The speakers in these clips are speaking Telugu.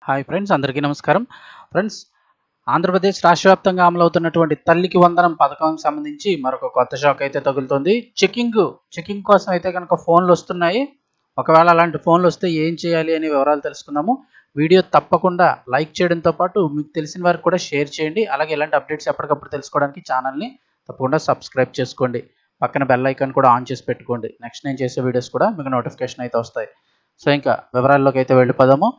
హాయ్ ఫ్రెండ్స్, అందరికీ నమస్కారం. ఫ్రెండ్స్, ఆంధ్రప్రదేశ్ రాష్ట్ర వ్యాప్తంగా అమలవుతున్నటువంటి తల్లికి వందనం పథకానికి సంబంధించి మరొక కొత్త షాక్ అయితే తగులుతుంది. చెకింగ్ కోసం అయితే కనుక ఫోన్లు వస్తున్నాయి. ఒకవేళ అలాంటి ఫోన్లు వస్తే ఏం చేయాలి అనే వివరాలు తెలుసుకుందాము. వీడియో తప్పకుండా లైక్ చేయడంతో పాటు మీకు తెలిసిన వారికి కూడా షేర్ చేయండి. అలాగే ఇలాంటి అప్డేట్స్ ఎప్పటికప్పుడు తెలుసుకోవడానికి ఛానల్ని తప్పకుండా సబ్స్క్రైబ్ చేసుకోండి. పక్కన బెల్ ఐకాన్ కూడా ఆన్ చేసి పెట్టుకోండి. నెక్స్ట్ నేను చేసే వీడియోస్ కూడా మీకు నోటిఫికేషన్ అయితే వస్తాయి. సో ఇంకా వివరాల్లోకి అయితే వెళ్ళిపోదాము.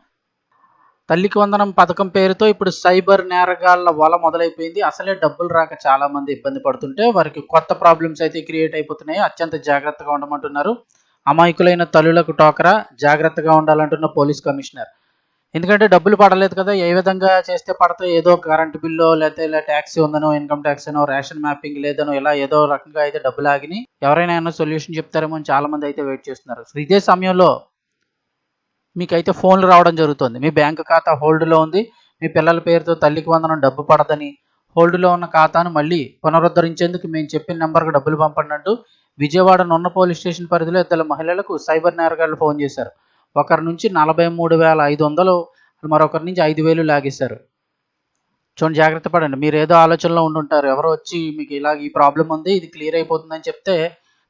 తల్లికి వందనం పథకం పేరుతో ఇప్పుడు సైబర్ నేరగాళ్ల వల మొదలైపోయింది. అసలే డబ్బులు రాక చాలా మంది ఇబ్బంది పడుతుంటే వారికి కొత్త ప్రాబ్లమ్స్ అయితే క్రియేట్ అయిపోతున్నాయి. అత్యంత జాగ్రత్తగా ఉండమంటున్నారు. అమాయకులైన తల్లులకు టోకరా, జాగ్రత్తగా ఉండాలంటున్న పోలీస్ కమిషనర్. ఎందుకంటే డబ్బులు పడలేదు కదా, ఏ విధంగా చేస్తే పడతాయి, ఏదో కరెంటు బిల్లో లేకపోతే ఇలా ట్యాక్సీ ఉందనో, ఇన్కమ్ ట్యాక్స్ అనో, రేషన్ మ్యాపింగ్ లేదనో, ఇలా ఏదో రకంగా అయితే డబ్బులు ఆగినాయి. ఎవరైనా ఏమన్నా సొల్యూషన్ చెప్తారేమో అని చాలా మంది అయితే వెయిట్ చేస్తున్నారు. ఇదే సమయంలో మీకైతే ఫోన్లు రావడం జరుగుతుంది. మీ బ్యాంకు ఖాతా హోల్డ్లో ఉంది, మీ పిల్లల పేరుతో తల్లికి వందనం డబ్బు పడదని, హోల్డ్లో ఉన్న ఖాతాను మళ్ళీ పునరుద్ధరించేందుకు మేము చెప్పిన నెంబర్కు డబ్బులు పంపండి అంటూ విజయవాడ నున్న పోలీస్ స్టేషన్ పరిధిలో ఇద్దరు మహిళలకు సైబర్ నేరగాళ్లు ఫోన్ చేశారు. ఒకరి నుంచి 43,500, మరొకరి నుంచి 5,000 లాగేశారు. చూడండి, జాగ్రత్త పడండి. మీరు ఏదో ఆలోచనలో ఉండుంటారు. ఎవరో వచ్చి మీకు ఇలాగ ఈ ప్రాబ్లం ఉంది, ఇది క్లియర్ అయిపోతుందని చెప్తే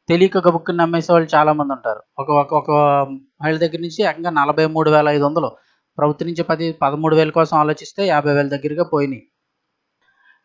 తెలియక గబుక్కుని నమ్మేసే వాళ్ళు చాలామంది ఉంటారు. ఒక ఒక ఒక మహిళ దగ్గర నుంచి ఏకంగా 43,500, ప్రభుత్వం నుంచి 13,000 కోసం ఆలోచిస్తే 50,000 దగ్గరగా పోయినాయి.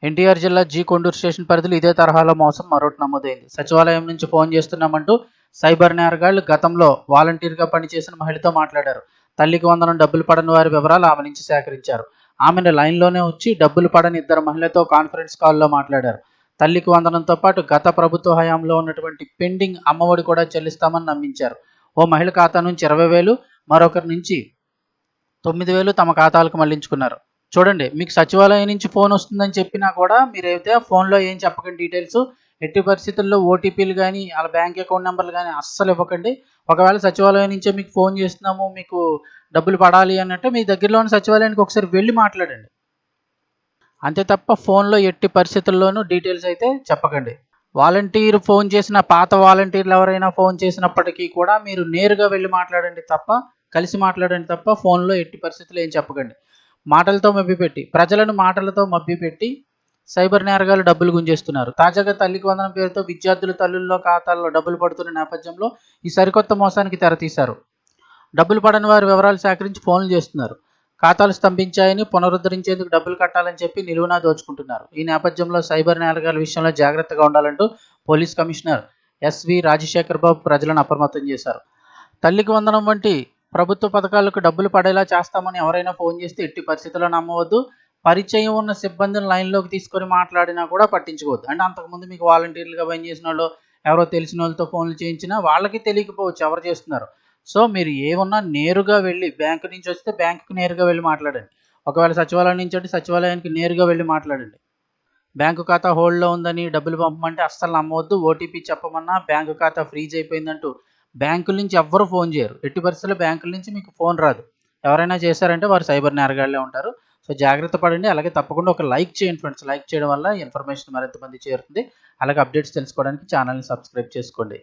ఎన్టీఆర్ జిల్లా జీ కొండూరు స్టేషన్ పరిధిలో ఇదే తరహాలో మోసం మరొకటి నమోదైంది. సచివాలయం నుంచి ఫోన్ చేస్తున్నామంటూ సైబర్ నేరగాళ్లు గతంలో వాలంటీర్గా పనిచేసిన మహిళతో మాట్లాడారు. తల్లికి వందనం డబ్బులు పడని వారి వివరాలు ఆమె నుంచి సేకరించారు. ఆమెను లైన్లోనే వచ్చి డబ్బులు పడని ఇద్దరు మహిళలతో కాన్ఫరెన్స్ కాల్లో మాట్లాడారు. తల్లికి వందనంతో పాటు గత ప్రభుత్వ హయాంలో ఉన్నటువంటి పెండింగ్ అమ్మఒడి కూడా చెల్లిస్తామని నమ్మించారు. ఓ మహిళ ఖాతా నుంచి 20,000, మరొకరి నుంచి 9,000 తమ ఖాతాలకు మళ్లించుకున్నారు. చూడండి, మీకు సచివాలయం నుంచి ఫోన్ వస్తుందని చెప్పినా కూడా మీరైతే ఫోన్లో ఏం చెప్పకండి డీటెయిల్స్. ఎట్టి పరిస్థితుల్లో ఓటీపీలు కానీ వాళ్ళ బ్యాంక్ అకౌంట్ నెంబర్లు కానీ అస్సలు ఇవ్వకండి. ఒకవేళ సచివాలయం నుంచే మీకు ఫోన్ చేస్తున్నాము, మీకు డబ్బులు పడాలి అన్నట్టు మీ దగ్గరలో ఉన్న సచివాలయానికి ఒకసారి వెళ్ళి మాట్లాడండి. అంతే తప్ప ఫోన్లో ఎట్టి పరిస్థితుల్లోనూ డీటెయిల్స్ అయితే చెప్పకండి. వాలంటీర్ ఫోన్ చేసిన, పాత వాలంటీర్లు ఎవరైనా ఫోన్ చేసినప్పటికీ కూడా మీరు నేరుగా వెళ్ళి మాట్లాడండి తప్ప, కలిసి మాట్లాడండి తప్ప ఫోన్లో ఎట్టి పరిస్థితుల్లో ఏం చెప్పకండి. మాటలతో మభ్యపెట్టి, ప్రజలను మాటలతో మభ్యపెట్టి సైబర్ నేరగాళ్లు డబ్బులు గుంజేస్తున్నారు. తాజాగా తల్లికి వందనం పేరుతో విద్యార్థుల తల్లుల్లో ఖాతాల్లో డబ్బులు పడుతున్న నేపథ్యంలో ఈ సరికొత్త మోసానికి తెరతీశారు. డబ్బులు పడని వారి వివరాలు సేకరించి ఫోన్లు చేస్తున్నారు. ఖాతాలు స్తంభించాయని, పునరుద్ధరించేందుకు డబ్బులు కట్టాలని చెప్పి నిలువునా దోచుకుంటున్నారు. ఈ నేపథ్యంలో సైబర్ నేరగాళ్ల విషయంలో జాగ్రత్తగా ఉండాలంటూ పోలీస్ కమిషనర్ ఎస్వి రాజశేఖర్ బాబు ప్రజలను అప్రమత్తం చేశారు. తల్లికి వందనం వంటి ప్రభుత్వ పథకాలకు డబ్బులు పడేలా చేస్తామని ఎవరైనా ఫోన్ చేస్తే ఎట్టి పరిస్థితుల్లో నమ్మవద్దు. పరిచయం ఉన్న సిబ్బందిని లైన్లోకి తీసుకొని మాట్లాడినా కూడా పట్టించుకోవద్దు. అంటే అంతకుముందు మీకు వాలంటీర్లుగా పనిచేసిన వాళ్ళు, ఎవరో తెలిసిన వాళ్ళతో ఫోన్లు చేయించినా వాళ్ళకి తెలియకపోవచ్చు ఎవరు చేస్తున్నారు. సో మీరు ఏమన్నా నేరుగా వెళ్ళి, బ్యాంకు నుంచి వస్తే బ్యాంకుకి నేరుగా వెళ్ళి మాట్లాడండి. ఒకవేళ సచివాలయం నుంచి అంటే సచివాలయానికి నేరుగా వెళ్ళి మాట్లాడండి. బ్యాంకు ఖాతా హోల్డ్లో ఉందని డబ్బులు పంపమంటే అస్సలు నమ్మవద్దు. ఓటీపీ చెప్పమన్నా బ్యాంకు ఖాతా ఫ్రీజ్ అయిపోయిందంటూ బ్యాంకుల నుంచి ఎవ్వరూ ఫోన్ చేయరు. ఎట్టి పరిస్థితుల్లో బ్యాంకుల నుంచి మీకు ఫోన్ రాదు. ఎవరైనా చేశారంటే వారు సైబర్ నేరగాళ్లే ఉంటారు. సో జాగ్రత్త పడండి. అలాగే తప్పకుండా ఒక లైక్ చేయండి ఫ్రెండ్స్. లైక్ చేయడం వల్ల ఇన్ఫర్మేషన్ మరింత మంది చేరుతుంది. అలాగే అప్డేట్స్ తెలుసుకోవడానికి ఛానల్ని సబ్స్క్రైబ్ చేసుకోండి.